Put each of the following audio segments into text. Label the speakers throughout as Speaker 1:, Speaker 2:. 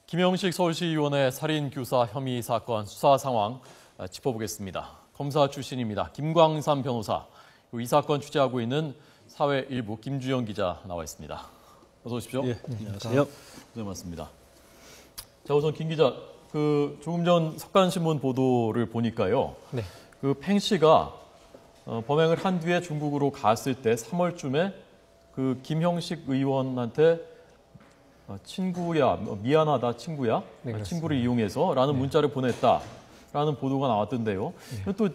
Speaker 1: 김영식 서울시의원의 살인교사 혐의 사건 수사 상황 짚어보겠습니다. 검사 출신입니다. 김광삼 변호사, 이 사건 취재하고 있는 사회일보 김주영 기자 나와 있습니다. 어서 오십시오.
Speaker 2: 예, 안녕하세요.
Speaker 1: 네, 맞습니다. 자, 우선 김 기자, 조금 전 석간신문 보도를 보니까요.
Speaker 3: 네.
Speaker 1: 팽 씨가 범행을 한 뒤에 중국으로 갔을 때 3월쯤에 김형식 의원한테 친구야, 미안하다 친구야,
Speaker 3: 네,
Speaker 1: 친구를 이용해서라는 문자를 보냈다라는 보도가 나왔던데요.
Speaker 3: 네.
Speaker 1: 또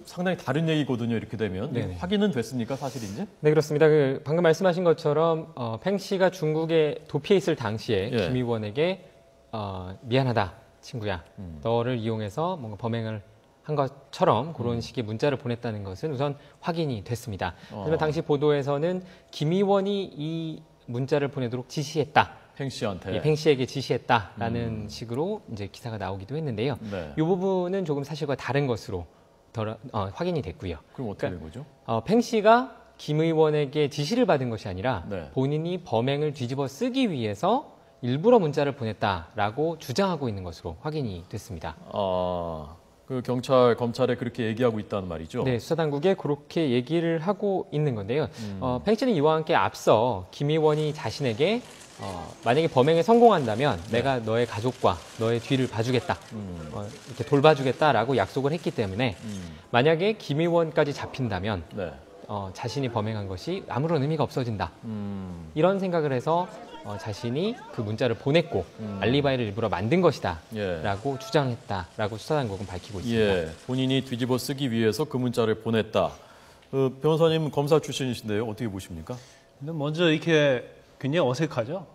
Speaker 1: 상당히 다른 얘기거든요. 이렇게 되면 확인은 됐습니까, 사실인지?
Speaker 3: 네, 그렇습니다. 방금 말씀하신 것처럼 팽 씨가 중국에 도피해 있을 당시에 김 의원에게 미안하다 친구야, 너를 이용해서 뭔가 범행을 한 것처럼 그런 식의 문자를 보냈다는 것은 우선 확인이 됐습니다. 하지만 당시 보도에서는 김 의원이 이 문자를 보내도록 지시했다.
Speaker 1: 팽 씨한테.
Speaker 3: 예, 팽 씨에게 지시했다라는 식으로 이제 기사가 나오기도 했는데요.
Speaker 1: 네.
Speaker 3: 이 부분은 조금 사실과 다른 것으로 확인이 됐고요.
Speaker 1: 그럼 어떻게 된 거죠?
Speaker 3: 팽 씨가 김 의원에게 지시를 받은 것이 아니라
Speaker 1: 네.
Speaker 3: 본인이 범행을 뒤집어 쓰기 위해서 일부러 문자를 보냈다라고 주장하고 있는 것으로 확인이 됐습니다.
Speaker 1: 검찰에 그렇게 얘기하고 있다는 말이죠?
Speaker 3: 네, 수사당국에 그렇게 얘기를 하고 있는 건데요. 팽 씨는 이와 함께 앞서 김 의원이 자신에게 만약에 범행에 성공한다면 내가 너의 가족과 너의 뒤를 봐주겠다, 이렇게 돌봐주겠다라고 약속을 했기 때문에 만약에 김 의원까지 잡힌다면 자신이 범행한 것이 아무런 의미가 없어진다. 이런 생각을 해서 자신이 그 문자를 보냈고 알리바이를 일부러 만든 것이다 라고 주장했다라고 수사당국은 밝히고 있습니다.
Speaker 1: 예, 본인이 뒤집어 쓰기 위해서 그 문자를 보냈다. 변호사님 검사 출신이신데요. 어떻게 보십니까?
Speaker 2: 먼저 이렇게 굉장히 어색하죠.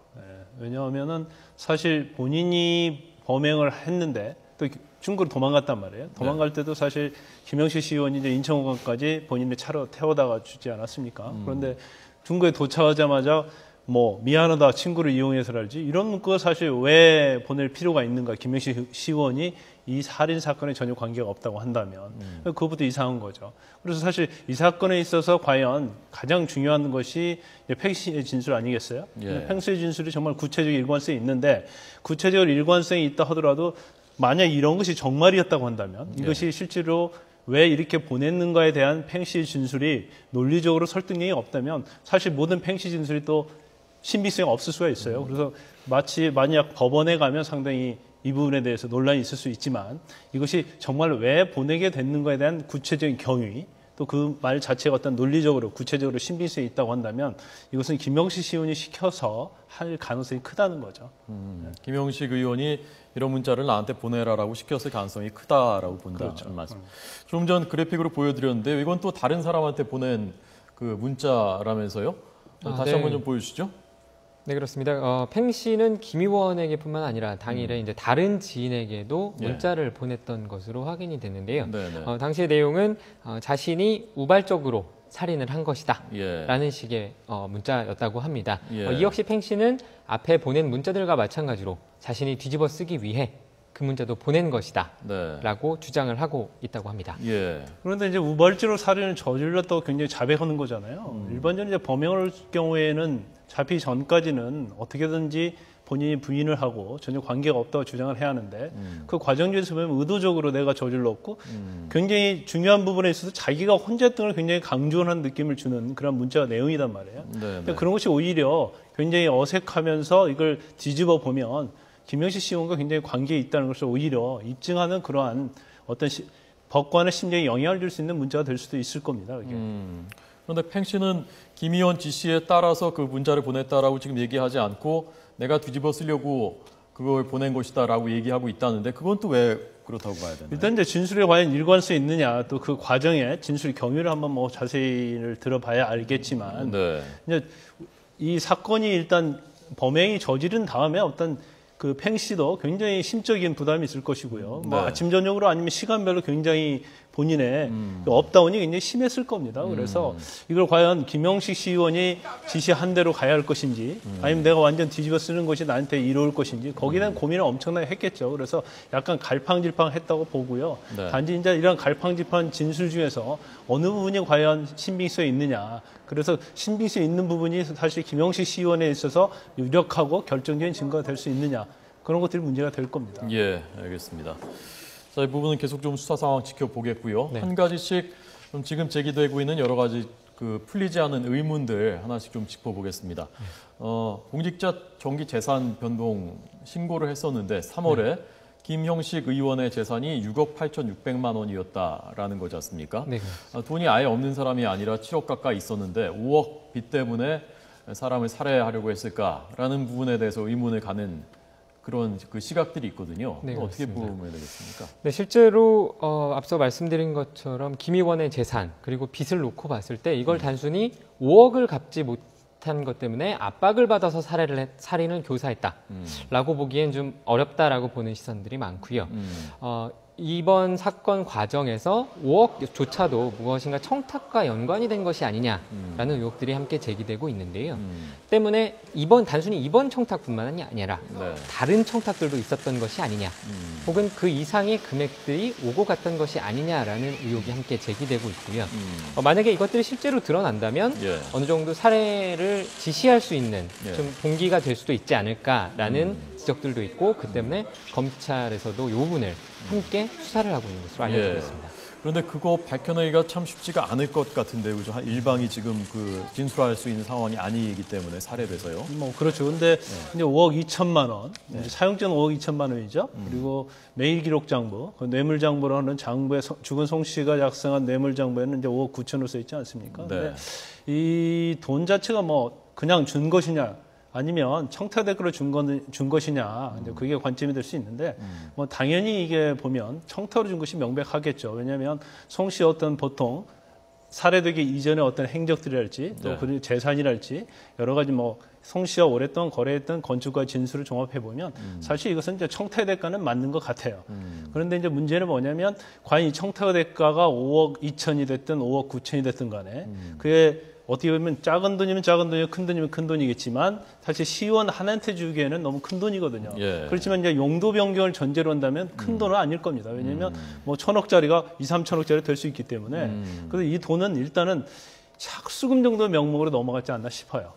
Speaker 2: 왜냐하면은 사실 본인이 범행을 했는데 또 중국으로 도망갔단 말이에요. 도망갈 때도 사실 김영식 시의원이 이제 인천공항까지 본인의 차로 태워다가 주지 않았습니까? 그런데 중국에 도착하자마자 미안하다 친구를 이용해서랄지 이런 문구가 사실 왜 보낼 필요가 있는가. 김영식 시의원이 이 살인 사건에 전혀 관계가 없다고 한다면 그것부터 이상한 거죠. 그래서 사실 이 사건에 있어서 과연 가장 중요한 것이 팽 씨의 진술 아니겠어요? 팽 씨의 진술이 정말 구체적 일관성이 있는데 구체적으로 일관성이 있다 하더라도 만약 이런 것이 정말이었다고 한다면 이것이 실제로 왜 이렇게 보냈는가에 대한 팽 씨의 진술이 논리적으로 설득력이 없다면 사실 모든 팽 씨 진술이 또 신빙성이 없을 수가 있어요. 그래서 만약 법원에 가면 상당히 이 부분에 대해서 논란이 있을 수 있지만 이것이 정말 왜 보내게 됐는가에 대한 구체적인 경위 또 그 말 자체가 어떤 논리적으로 구체적으로 신빙성이 있다고 한다면 이것은 김영식 시의원이 시켜서 할 가능성이 크다는 거죠.
Speaker 1: 김영식 의원이 이런 문자를 나한테 보내라라고 시켰을 가능성이 크다라고 본다는 말씀. 좀 전 그래픽으로 보여드렸는데 이건 또 다른 사람한테 보낸 그 문자라면서요? 다시 한번 좀 보여주시죠.
Speaker 3: 네, 그렇습니다. 팽 씨는 김 의원에게뿐만 아니라 당일에 이제 다른 지인에게도 문자를 보냈던 것으로 확인이 됐는데요. 당시의 내용은 자신이 우발적으로 살인을 한 것이다 라는 식의 문자였다고 합니다. 이 역시 팽 씨는 앞에 보낸 문자들과 마찬가지로 자신이 뒤집어 쓰기 위해 그 문자도 보낸 것이다 라고 주장을 하고 있다고 합니다.
Speaker 2: 그런데 이제 우발적으로 살인을 저질렀다고 굉장히 자백하는 거잖아요. 일반적으로 이제 범행을 경우에는 잡히기 전까지는 어떻게든지 본인이 부인을 하고 전혀 관계가 없다고 주장을 해야 하는데 그 과정 중에서 보면 의도적으로 내가 저질렀고 굉장히 중요한 부분에 있어서 자기가 혼자 했던 걸 굉장히 강조하는 느낌을 주는 그런 문자 내용이란 말이에요. 근데 그런 것이 오히려 굉장히 어색하면서 이걸 뒤집어 보면 김영식 시의원과 굉장히 관계에 있다는 것을 오히려 입증하는 그러한 어떤 법관의 심정에 영향을 줄 수 있는 문제가 될 수도 있을 겁니다. 그게.
Speaker 1: 그런데 팽 씨는 김 의원 지시에 따라서 그 문자를 보냈다라고 지금 얘기하지 않고 내가 뒤집어 쓰려고 그걸 보낸 것이다라고 얘기하고 있다는데 그건 또 왜 그렇다고 봐야 되나요?
Speaker 2: 일단 이제 진술에 과연 일관성이 있느냐 또 그 과정에 진술 경위를 한번 자세히 들어봐야 알겠지만 이제 이 사건이 일단 범행이 저지른 다음에 어떤 그 팽 씨도 굉장히 심적인 부담이 있을 것이고요. 아침 저녁으로 아니면 시간별로 굉장히 본인의 업다운이 굉장히 심했을 겁니다. 그래서 이걸 과연 김영식 시의원이 지시한 대로 가야 할 것인지 아니면 내가 완전 뒤집어 쓰는 것이 나한테 이로울 것인지 거기에 대한 고민을 엄청나게 했겠죠. 그래서 약간 갈팡질팡했다고 보고요. 단지 이제 이런 갈팡질팡한 진술 중에서 어느 부분이 과연 신빙성이 있느냐. 그래서 신빙성이 있는 부분이 사실 김영식 시의원에 있어서 유력하고 결정적인 증거가 될 수 있느냐. 그런 것들이 문제가 될 겁니다.
Speaker 1: 예, 알겠습니다. 자, 이 부분은 계속 좀 수사 상황 지켜보겠고요.
Speaker 3: 네.
Speaker 1: 한 가지씩 좀 지금 제기되고 있는 여러 가지 그 풀리지 않은 의문들 하나씩 좀 짚어보겠습니다. 공직자 정기 재산 변동 신고를 했었는데 3월에 김형식 의원의 재산이 6억 8,600만 원이었다라는 거지 않습니까?
Speaker 3: 네.
Speaker 1: 돈이 아예 없는 사람이 아니라 7억 가까이 있었는데 5억 빚 때문에 사람을 살해하려고 했을까라는 부분에 대해서 의문을 가는 그런 그 시각들이 있거든요.
Speaker 3: 네,
Speaker 1: 어떻게
Speaker 3: 그렇습니다.
Speaker 1: 보면 되겠습니까?
Speaker 3: 네, 실제로 앞서 말씀드린 것처럼 김 의원의 재산 그리고 빚을 놓고 봤을 때 이걸 단순히 5억을 갚지 못한 것 때문에 압박을 받아서 살인을 교사했다라고 보기엔 좀 어렵다라고 보는 시선들이 많고요. 이번 사건 과정에서 5억조차도 무엇인가 청탁과 연관이 된 것이 아니냐라는 의혹들이 함께 제기되고 있는데요. 때문에 단순히 이번 청탁뿐만 아니라
Speaker 1: 네.
Speaker 3: 다른 청탁들도 있었던 것이 아니냐, 혹은 그 이상의 금액들이 오고 갔던 것이 아니냐라는 의혹이 함께 제기되고 있고요. 만약에 이것들이 실제로 드러난다면
Speaker 1: 예.
Speaker 3: 어느 정도 살해를 지시할 수 있는
Speaker 1: 예.
Speaker 3: 좀 동기가 될 수도 있지 않을까라는 지적들도 있고, 그 때문에 검찰에서도 이 부분을 함께 수사를 하고 있는 것으로 알려지고
Speaker 1: 예.
Speaker 3: 있습니다.
Speaker 1: 그런데 그거 밝혀내기가 참 쉽지가 않을 것 같은데, 그죠? 일방이 지금 그 진술할 수 있는 상황이 아니기 때문에 살해돼서요.
Speaker 2: 뭐 그렇죠. 근데 이제 5억 2천만 원, 사용자는 5억 2천만 원이죠. 그리고 매일기록장부, 그 뇌물장부로 하는 장부에 죽은 송 씨가 작성한 뇌물장부에는 이제 5억 9천으로 써 있지 않습니까?
Speaker 1: 네.
Speaker 2: 근데 이 돈 자체가 뭐 그냥 준 것이냐, 아니면 청탁대가로 준 것이냐, 이제 그게 관점이 될 수 있는데, 뭐 당연히 이게 보면 청탁으로 준 것이 명백하겠죠. 왜냐하면 송 씨 어떤 보통 살해되기 이전의 어떤 행적들이랄지, 또
Speaker 1: 네.
Speaker 2: 그리고 재산이랄지 여러 가지 뭐 송 씨와 오랫동안 거래했던 건축과 진술을 종합해 보면 사실 이것은 이제 청탁 대가는 맞는 것 같아요. 그런데 이제 문제는 뭐냐면 과연 이 청탁 대가가 5억 2천이 됐든 5억 9천이 됐든 간에 그게 어떻게 보면 작은 돈이면 작은 돈이고 큰 돈이면 큰 돈이겠지만 사실 시의원 하나한테 주기에는 너무 큰 돈이거든요.
Speaker 1: 예.
Speaker 2: 그렇지만 이제 용도 변경을 전제로 한다면 큰 돈은 아닐 겁니다. 왜냐하면 뭐 1,000억짜리가 2, 3천억짜리 될 수 있기 때문에 그래서 이 돈은 일단은 착수금 정도 명목으로 넘어갔지 않나 싶어요.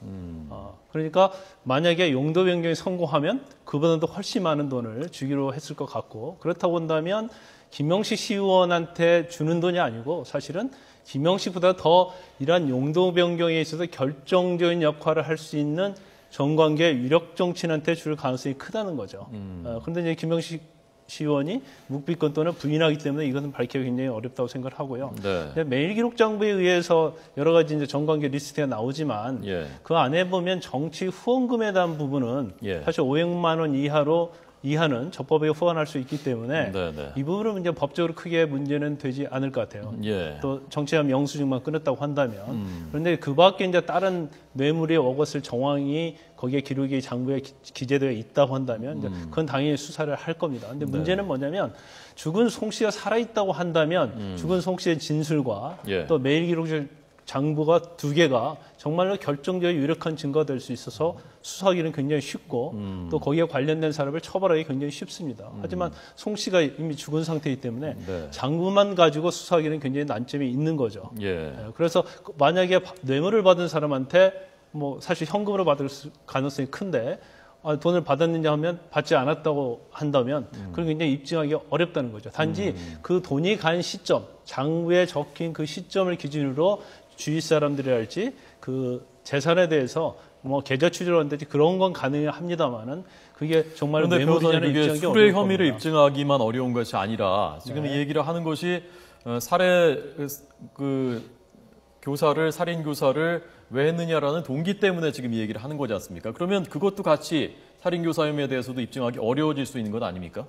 Speaker 2: 그러니까 만약에 용도 변경이 성공하면 그보다도 훨씬 많은 돈을 주기로 했을 것 같고, 그렇다고 한다면 김영식 시의원한테 주는 돈이 아니고 사실은 김영식보다 더 이러한 용도 변경에 있어서 결정적인 역할을 할 수 있는 정관계 유력 정치인한테 줄 가능성이 크다는 거죠. 그런데 이제 김영식 시의원이 묵비권 또는 부인하기 때문에 이것은 밝히기 굉장히 어렵다고 생각을 하고요.
Speaker 1: 네.
Speaker 2: 매일기록장부에 의해서 여러 가지 이제 정관계 리스트가 나오지만
Speaker 1: 예.
Speaker 2: 그 안에 보면 정치 후원금에 대한 부분은
Speaker 1: 예.
Speaker 2: 사실 500만 원 이하는 적법하게 후원할 수 있기 때문에
Speaker 1: 네.
Speaker 2: 이 부분은 이제 법적으로 크게 문제는 되지 않을 것 같아요.
Speaker 1: 예.
Speaker 2: 또 정치자금 영수증만 끊었다고 한다면, 그런데 그 밖에 이제 다른 뇌물이 오갔을 정황이 거기에 기록이 장부에 기재되어 있다고 한다면 이제 그건 당연히 수사를 할 겁니다. 근데 문제는 뭐냐면 죽은 송 씨가 살아있다고 한다면 죽은 송 씨의 진술과
Speaker 1: 예.
Speaker 2: 또 매일 기록 장부가 두 개가 정말로 결정적인 유력한 증거가 될 수 있어서 수사하기는 굉장히 쉽고 또 거기에 관련된 사람을 처벌하기 굉장히 쉽습니다. 하지만 송 씨가 이미 죽은 상태이기 때문에
Speaker 1: 네.
Speaker 2: 장부만 가지고 수사하기는 굉장히 난점이 있는 거죠.
Speaker 1: 예.
Speaker 2: 그래서 만약에 뇌물을 받은 사람한테 뭐 사실 현금으로 받을 가능성이 큰데 돈을 받았느냐 하면 받지 않았다고 한다면 그건 굉장히 입증하기 어렵다는 거죠. 단지 그 돈이 간 시점, 장부에 적힌 그 시점을 기준으로 주위 사람들이랄지 그 재산에 대해서 뭐 계좌 추적을 한다든지 그런 건 가능합니다만은 그게 정말
Speaker 1: 그런데 변호사님,
Speaker 2: 뇌물이냐는
Speaker 1: 그게
Speaker 2: 입증하기
Speaker 1: 술의
Speaker 2: 어려울
Speaker 1: 혐의를
Speaker 2: 겁니다.
Speaker 1: 입증하기만 어려운 것이 아니라 지금
Speaker 2: 네.
Speaker 1: 이 얘기를 하는 것이 살해 살인 교사를 왜 했느냐라는 동기 때문에 지금 이 얘기를 하는 거지 않습니까? 그러면 그것도 같이 살인 교사 혐의에 대해서도 입증하기 어려워질 수 있는 것 아닙니까?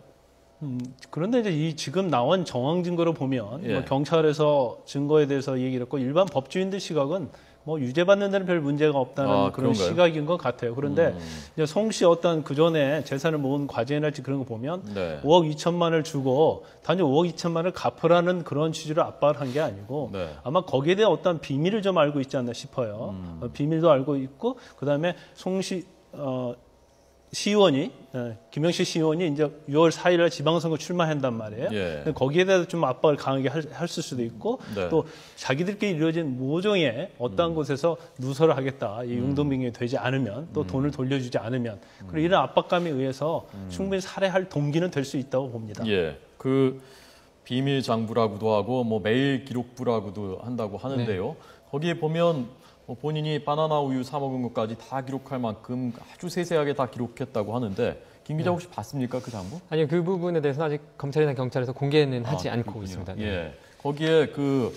Speaker 2: 그런데 이제 이 지금 나온 정황 증거로 보면
Speaker 1: 예.
Speaker 2: 뭐 경찰에서 증거에 대해서 얘기를 했고 일반 법조인들 시각은 뭐 유죄받는 데는 별 문제가 없다는 그런
Speaker 1: 그런가요?
Speaker 2: 시각인 것 같아요. 그런데 이제 송 씨 어떤 그 전에 재산을 모은 과정이랄지 그런 거 보면
Speaker 1: 네.
Speaker 2: 5억 2천만을 주고 단지 5억 2천만을 갚으라는 그런 취지로 압박을 한 게 아니고
Speaker 1: 네.
Speaker 2: 아마 거기에 대한 어떤 비밀을 좀 알고 있지 않나 싶어요. 비밀도 알고 있고 그다음에 송 씨 시의원이 김영식 시의원이 이제 6월 4일에 지방선거 출마한단 말이에요.
Speaker 1: 예.
Speaker 2: 근데 거기에 대해서 좀 압박을 강하게 할 수도 있고
Speaker 1: 네.
Speaker 2: 또 자기들끼리 이루어진 모종의 어떠한 곳에서 누설을 하겠다. 이 융동빙이 되지 않으면 또 돈을 돌려주지 않으면 그리고 이런 압박감에 의해서 충분히 살해할 동기는 될 수 있다고 봅니다.
Speaker 1: 예. 그 비밀 장부라고도 하고 뭐 메일 기록부라고도 한다고 하는데요. 거기에 보면 뭐 본인이 바나나 우유 사 먹은 것까지 다 기록할 만큼 아주 세세하게 다 기록했다고 하는데 김 기자 혹시 봤습니까 그 장부?
Speaker 3: 아니요, 그 부분에 대해서는 아직 검찰이나 경찰에서 공개는 하지 않고
Speaker 1: 그렇군요.
Speaker 3: 있습니다. 네.
Speaker 1: 예. 거기에 그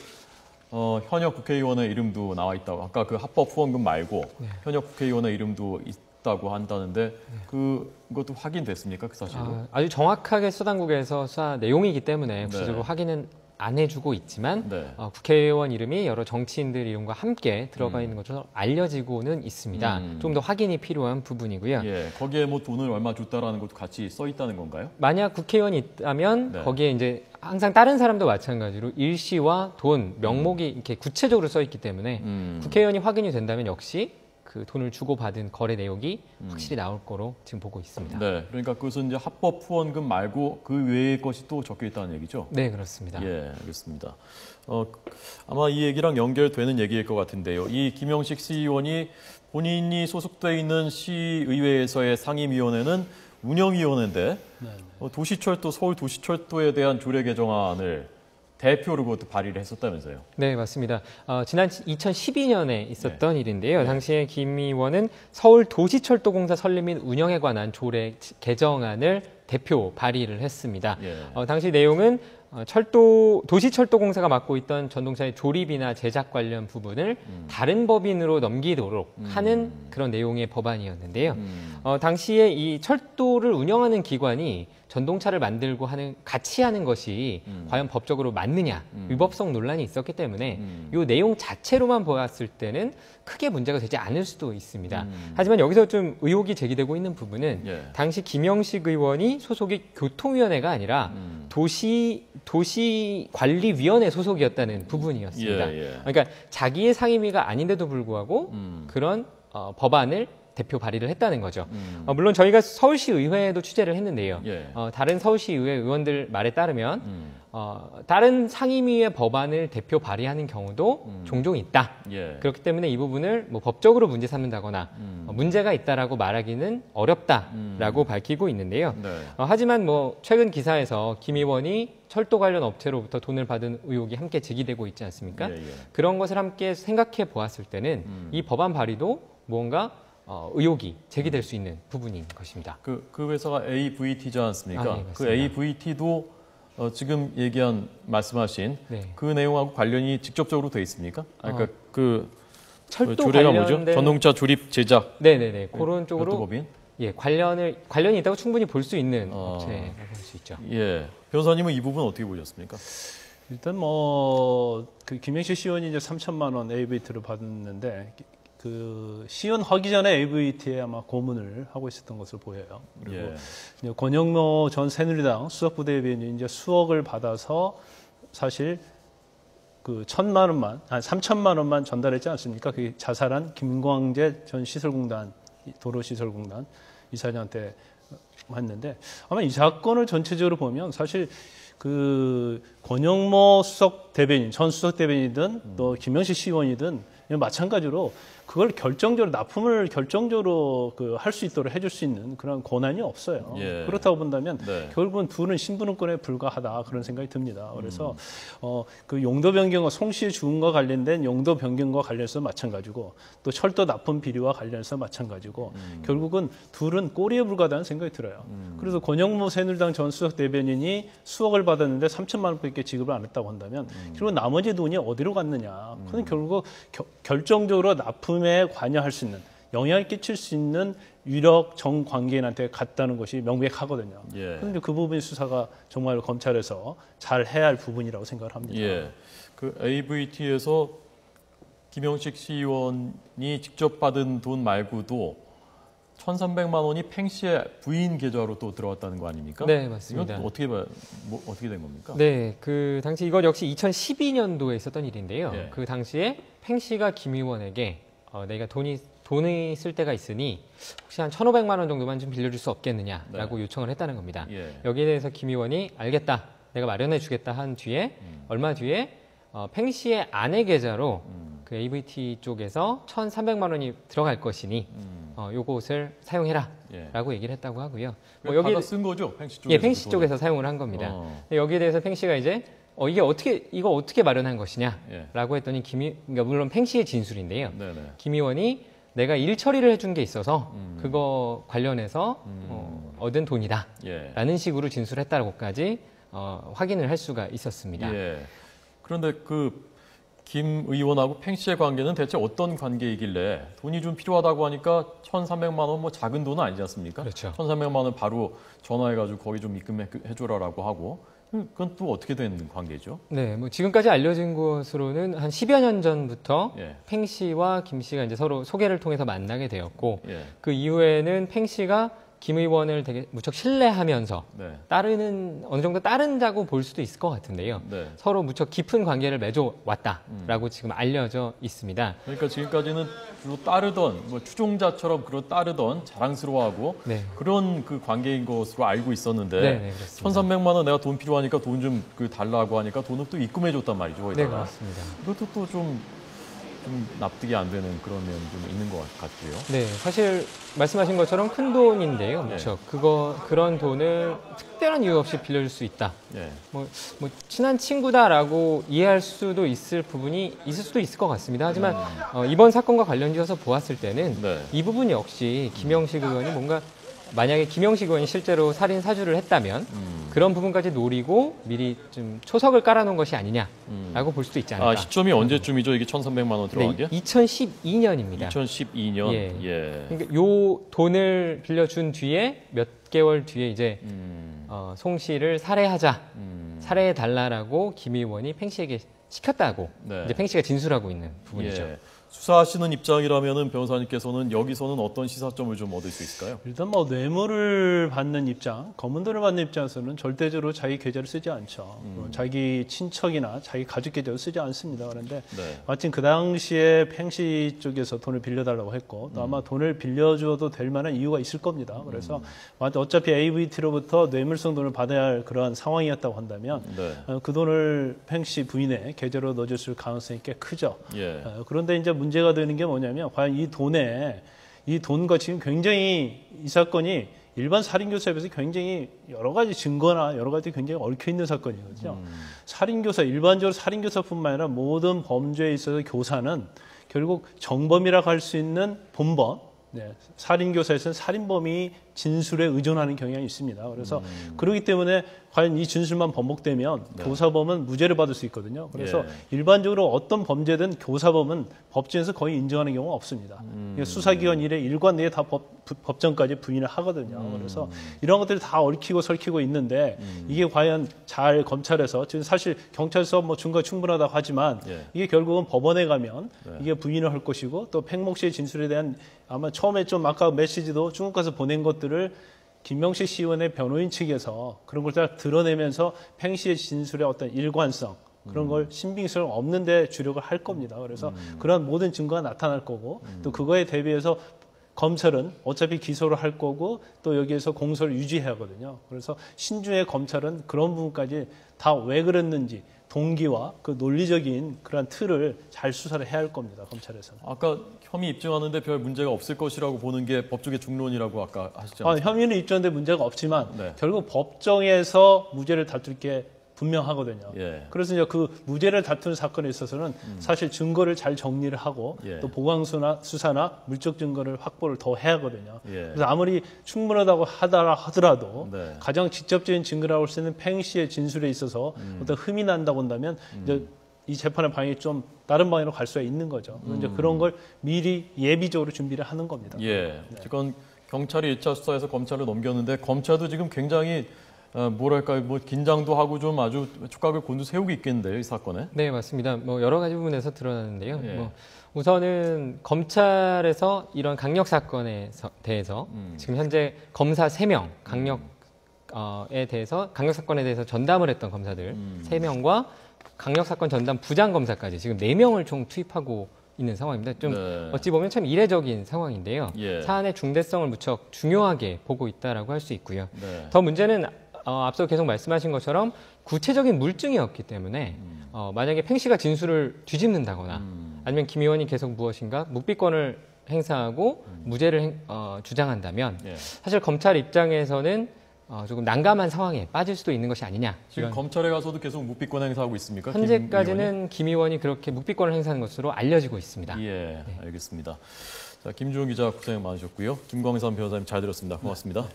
Speaker 1: 현역 국회의원의 이름도 나와 있다고. 아까 그 합법 후원금 말고 현역 국회의원의 이름도 있다고 한다는데 그것도 확인됐습니까 그 사실로?
Speaker 3: 아주 정확하게 수사당국에서 수사 내용이기 때문에 구체적으로
Speaker 1: 네.
Speaker 3: 확인은 안 해주고 있지만
Speaker 1: 네.
Speaker 3: 국회의원 이름이 여러 정치인들 이름과 함께 들어가 있는 것처럼 알려지고는 있습니다. 좀 더 확인이 필요한 부분이고요.
Speaker 1: 예. 거기에 뭐 돈을 얼마 줬다라는 것도 같이 써 있다는 건가요?
Speaker 3: 만약 국회의원이 있다면
Speaker 1: 네.
Speaker 3: 거기에 이제 항상 다른 사람도 마찬가지로 일시와 돈, 명목이 이렇게 구체적으로 써 있기 때문에 국회의원이 확인이 된다면 역시 그 돈을 주고받은 거래 내역이 확실히 나올 거로 지금 보고 있습니다.
Speaker 1: 네. 그러니까 그것은 이제 합법 후원금 말고 그 외의 것이 또 적혀 있다는 얘기죠?
Speaker 3: 네, 그렇습니다.
Speaker 1: 예, 알겠습니다. 아마 이 얘기랑 연결되는 얘기일 것 같은데요. 이 김영식 시의원이 본인이 소속돼 있는 시의회에서의 상임위원회는 운영위원회인데 도시철도 서울도시철도에 대한 조례 개정안을 대표로 그것도 발의를 했었다면서요?
Speaker 3: 네, 맞습니다. 지난 2012년에 있었던 일인데요. 당시에 김 의원은 서울도시철도공사 설립 및 운영에 관한 조례 개정안을 대표 발의를 했습니다.
Speaker 1: 예.
Speaker 3: 당시 내용은 도시철도공사가 맡고 있던 전동차의 조립이나 제작 관련 부분을 다른 법인으로 넘기도록 하는 그런 내용의 법안이었는데요. 당시에 이 철도를 운영하는 기관이 전동차를 만들고 같이 하는 것이 과연 법적으로 맞느냐 위법성 논란이 있었기 때문에 이 내용 자체로만 보았을 때는 크게 문제가 되지 않을 수도 있습니다. 하지만 여기서 좀 의혹이 제기되고 있는 부분은 당시 김영식 의원이 소속이 교통위원회가 아니라 도시관리위원회 소속이었다는 부분이었습니다. 그러니까 자기의 상임위가 아닌데도 불구하고 그런 법안을 대표 발의를 했다는 거죠. 물론 저희가 서울시 의회에도 취재를 했는데요. 다른 서울시 의회 의원들 말에 따르면 다른 상임위의 법안을 대표 발의하는 경우도 종종 있다. 그렇기 때문에 이 부분을 뭐 법적으로 문제 삼는다거나 문제가 있다라고 말하기는 어렵다라고 밝히고 있는데요. 하지만 뭐 최근 기사에서 김 의원이 철도 관련 업체로부터 돈을 받은 의혹이 함께 제기되고 있지 않습니까? 그런 것을 함께 생각해 보았을 때는 이 법안 발의도 뭔가 의혹이 제기될 수 있는 부분인 것입니다.
Speaker 1: 그 회사가 AVT지 않습니까?
Speaker 3: 네,
Speaker 1: 그 AVT도 지금 말씀하신 그 내용하고 관련이 직접적으로 돼 있습니까? 그러니까
Speaker 3: 철도
Speaker 1: 조례가 뭐죠?
Speaker 3: 관련된
Speaker 1: 전동차 조립 제작.
Speaker 3: 네네네. 그런 쪽으로
Speaker 1: 법인?
Speaker 3: 관련이 있다고 충분히 볼 수 있는 업체라고 볼 수 있죠.
Speaker 1: 예. 변호사님은 이 부분 어떻게 보셨습니까?
Speaker 2: 일단 그 김영식 시의원이 이제 3천만 원 AVT를 받았는데 그 시연하기 전에 AVT에 아마 고문을 하고 있었던 것으로 보여요. 그리고 이제 권영모 전 새누리당 수석부 대변인이 이제 수억을 받아서 사실 그 3천만 원만 전달했지 않습니까? 그 자살한 김광재 전 시설공단 도로시설공단 이사장한테 했는데 아마 이 사건을 전체적으로 보면 사실 그 권영모 수석 대변인 전 수석 대변인이든 또 김영식 시의원이든 마찬가지로 그걸 납품을 결정적으로 할 수 있도록 해줄 수 있는 그런 권한이 없어요. 그렇다고 본다면 결국은 둘은 신분권에 불과하다 그런 생각이 듭니다. 그래서 그 용도 변경과 송씨 주금과 관련된 용도 변경과 관련해서 마찬가지고 또 철도 납품 비리와 관련해서 마찬가지고 결국은 둘은 꼬리에 불과하다는 생각이 들어요. 그래서 권영무 새누리당 전 수석 대변인이 수억을 받았는데 3천만 원밖에 지급을 안 했다고 한다면 결국 나머지 돈이 어디로 갔느냐. 그건 결국 결정적으로 납품에 관여할 수 있는 영향을 끼칠 수 있는 유력 정관계인한테 갔다는 것이 명백하거든요. 그런데 그 부분 수사가 정말 검찰에서 잘 해야 할 부분이라고 생각을 합니다.
Speaker 1: 그 AVT에서 김영식 시의원이 직접 받은 돈 말고도 1,300만 원이 팽 씨의 부인 계좌로 또 들어왔다는 거 아닙니까?
Speaker 3: 네, 맞습니다.
Speaker 1: 이건 어떻게 된 겁니까?
Speaker 3: 네, 그 당시 이것 역시 2012년도에 있었던 일인데요. 그 당시에 팽 씨가 김 의원에게 내가 돈이 돈이 쓸 때가 있으니 혹시 한 1,500만 원 정도만 좀 빌려줄 수 없겠느냐라고
Speaker 1: 네.
Speaker 3: 요청을 했다는 겁니다.
Speaker 1: 예.
Speaker 3: 여기에 대해서 김 의원이 알겠다, 내가 마련해 주겠다 한 뒤에 얼마 뒤에 팽 씨의 아내 계좌로 그 AVT 쪽에서 1,300만 원이 들어갈 것이니 요것을 사용해라
Speaker 1: 예.
Speaker 3: 라고 얘기를 했다고 하고요.
Speaker 1: 여기 받아 쓴 거죠? 팽씨 쪽에서.
Speaker 3: 예, 팽씨 쪽에서 사용을 한 겁니다. 근데 여기에 대해서 팽 씨가 이제 이거 어떻게 마련한 것이냐라고 했더니 그러니까 물론 팽 씨의 진술인데요.
Speaker 1: 네네.
Speaker 3: 김 의원이 내가 일 처리를 해준 게 있어서 그거 관련해서 얻은 돈이다
Speaker 1: 예.
Speaker 3: 라는 식으로 진술했다고까지 확인을 할 수가 있었습니다.
Speaker 1: 예. 그런데 김 의원하고 팽 씨의 관계는 대체 어떤 관계이길래 돈이 좀 필요하다고 하니까 1,300만 원 뭐 작은 돈은 아니지 않습니까?
Speaker 3: 그렇죠.
Speaker 1: 1,300만 원 바로 전화해가지고 거기 좀 입금해줘라라고 하고 그건 또 어떻게 된 관계죠?
Speaker 3: 네, 뭐 지금까지 알려진 것으로는 한 10여 년 전부터
Speaker 1: 예.
Speaker 3: 팽 씨와 김 씨가 이제 서로 소개를 통해서 만나게 되었고
Speaker 1: 예.
Speaker 3: 그 이후에는 팽 씨가 김 의원을 되게 무척 신뢰하면서
Speaker 1: 네.
Speaker 3: 어느 정도 따른다고 볼 수도 있을 것 같은데요.
Speaker 1: 네.
Speaker 3: 서로 무척 깊은 관계를 맺어왔다라고 지금 알려져 있습니다.
Speaker 1: 그러니까 지금까지는 주로 따르던 뭐 추종자처럼 따르던 자랑스러워하고
Speaker 3: 네.
Speaker 1: 그런 그 관계인 것으로 알고 있었는데
Speaker 3: 네, 네, 그렇습니다.
Speaker 1: 1,300만 원 내가 돈 필요하니까 돈 좀 달라고 하니까 돈을 또 입금해줬단 말이죠.
Speaker 3: 네,
Speaker 1: 거기다가.
Speaker 3: 그렇습니다.
Speaker 1: 이것도 또 좀 납득이 안 되는 그런 면이 좀 있는 것 같고요.
Speaker 3: 네, 사실 말씀하신 것처럼 큰 돈인데요.
Speaker 1: 네.
Speaker 3: 무척 그런 돈을 특별한 이유 없이 빌려줄 수 있다.
Speaker 1: 예.
Speaker 3: 뭐 친한 친구다라고 이해할 수도 있을 부분이 있을 수도 있을 것 같습니다. 하지만 이번 사건과 관련지어서 보았을 때는
Speaker 1: 네.
Speaker 3: 이 부분 역시 김영식 의원이 뭔가 만약에 김영식 의원이 실제로 살인 사주를 했다면 그런 부분까지 노리고 미리 좀 초석을 깔아놓은 것이 아니냐라고 볼 수도 있지 않을까.
Speaker 1: 시점이 언제쯤이죠? 이게 1,300만 원 들어간 게?
Speaker 3: 2012년입니다.
Speaker 1: 2012년.
Speaker 3: 예.
Speaker 1: 예.
Speaker 3: 그러니까 요 돈을 빌려준 뒤에 몇 개월 뒤에 이제 송 씨를 살해하자, 살해해 달라라고 김 의원이 팽 씨에게 시켰다고
Speaker 1: 네.
Speaker 3: 이제 팽 씨가 진술하고 있는 부분이죠.
Speaker 1: 예. 수사하시는 입장이라면은 변호사님께서는 여기서는 어떤 시사점을 좀 얻을 수 있을까요?
Speaker 2: 일단 뭐 뇌물을 받는 입장, 검은 돈을 받는 입장에서는 절대적으로 자기 계좌를 쓰지 않죠. 자기 친척이나 자기 가족 계좌를 쓰지 않습니다. 그런데
Speaker 1: 네.
Speaker 2: 마침 그 당시에 팽씨 쪽에서 돈을 빌려달라고 했고 또 아마 돈을 빌려줘도 될 만한 이유가 있을 겁니다. 그래서 어차피 AVT로부터 뇌물성 돈을 받아야 할 그러한 상황이었다고 한다면
Speaker 1: 네.
Speaker 2: 그 돈을 팽씨 부인의 계좌로 넣어줬을 가능성이 꽤 크죠.
Speaker 1: 예.
Speaker 2: 그런데 이제 문제가 되는 게 뭐냐면 과연 이 돈과 지금 굉장히 이 사건이 일반 살인교사에 비해서 굉장히 여러 가지 증거나 여러 가지 굉장히 얽혀 있는 사건이거든요. 일반적으로 살인교사뿐만 아니라 모든 범죄에 있어서 교사는 결국 정범이라고 할 수 있는 본범, 살인교사에서는 살인범이 진술에 의존하는 경향이 있습니다. 그래서 그렇기 때문에 과연 이 진술만 번복되면 교사범은 무죄를 받을 수 있거든요. 그래서 일반적으로 어떤 범죄든 교사범은 법정에서 거의 인정하는 경우가 없습니다. 수사기관 일에 일관 내에 다 법정까지 부인을 하거든요. 그래서 이런 것들이 다 얽히고 설키고 있는데 이게 과연 잘 검찰에서 지금 사실 경찰서 뭐 증거가 충분하다고 하지만 이게 결국은 법원에 가면 이게 부인을 할 것이고 또 팽목 씨의 진술에 대한 아마 처음에 좀 아까 메시지도 중국 가서 보낸 것들을 김명식 시의원의 변호인 측에서 그런 걸 다 드러내면서 팽 씨의 진술의 어떤 일관성 그런 걸 신빙성 없는 데 주력을 할 겁니다. 그래서 그런 모든 증거가 나타날 거고 또 그거에 대비해서 검찰은 어차피 기소를 할 거고 또 여기에서 공소를 유지해야 하거든요. 그래서 신중의 검찰은 그런 부분까지 다 왜 그랬는지 동기와 그 논리적인 그런 틀을 잘 수사를 해야 할 겁니다. 검찰에서는.
Speaker 1: 아까 혐의 입증하는데 별 문제가 없을 것이라고 보는 게 법조계 중론이라고 아까 하셨잖아요.
Speaker 2: 혐의는 입증하는데 문제가 없지만
Speaker 1: 네.
Speaker 2: 결국 법정에서 무죄를 다툴 게 분명하거든요.
Speaker 1: 예.
Speaker 2: 그래서 이제 그 무죄를 다투는 사건에 있어서는 사실 증거를 잘 정리를 하고 또 보강수나 수사나 물적 증거를 확보를 더 해야 하거든요. 그래서 아무리 충분하다고 하더라도 가장 직접적인 증거라고 할 수 있는 팽 씨의 진술에 있어서 어떤 흠이 난다고 한다면 이제 이 재판의 방향이 좀 다른 방향으로 갈 수가 있는 거죠. 이제 그런 걸 미리 예비적으로 준비를 하는 겁니다.
Speaker 1: 예. 지금 경찰이 1차 수사에서 검찰로 넘겼는데 검찰도 지금 굉장히 뭐랄까요, 긴장도 하고 좀 아주 촉각을 곤두세우고 있겠는데요, 이 사건에?
Speaker 3: 네, 맞습니다. 여러 가지 부분에서 드러나는데요. 우선은 검찰에서 이런 강력 사건에 대해서 지금 현재 검사 3명, 강력에 대해서 강력 사건에 대해서 전담을 했던 검사들 3명과 강력 사건 전담 부장 검사까지 지금 4명을 총 투입하고 있는 상황입니다. 좀
Speaker 1: 네.
Speaker 3: 어찌 보면 참 이례적인 상황인데요.
Speaker 1: 예.
Speaker 3: 사안의 중대성을 무척 중요하게 보고 있다라고 할 수 있고요.
Speaker 1: 네.
Speaker 3: 더 문제는 앞서 계속 말씀하신 것처럼 구체적인 물증이 없기 때문에 만약에 팽 씨가 진술을 뒤집는다거나 아니면 김 의원이 계속 무엇인가 묵비권을 행사하고 무죄를 주장한다면
Speaker 1: 예.
Speaker 3: 사실 검찰 입장에서는 조금 난감한 상황에 빠질 수도 있는 것이 아니냐.
Speaker 1: 지금
Speaker 3: 이런
Speaker 1: 검찰에 가서도 계속 묵비권 행사하고 있습니까? 김
Speaker 3: 현재까지는 김 의원이 그렇게 묵비권을 행사하는 것으로 알려지고 있습니다.
Speaker 1: 의원이? 예, 알겠습니다. 자, 김주원 기자 고생 많으셨고요. 김광삼 변호사님 잘 들었습니다. 고맙습니다.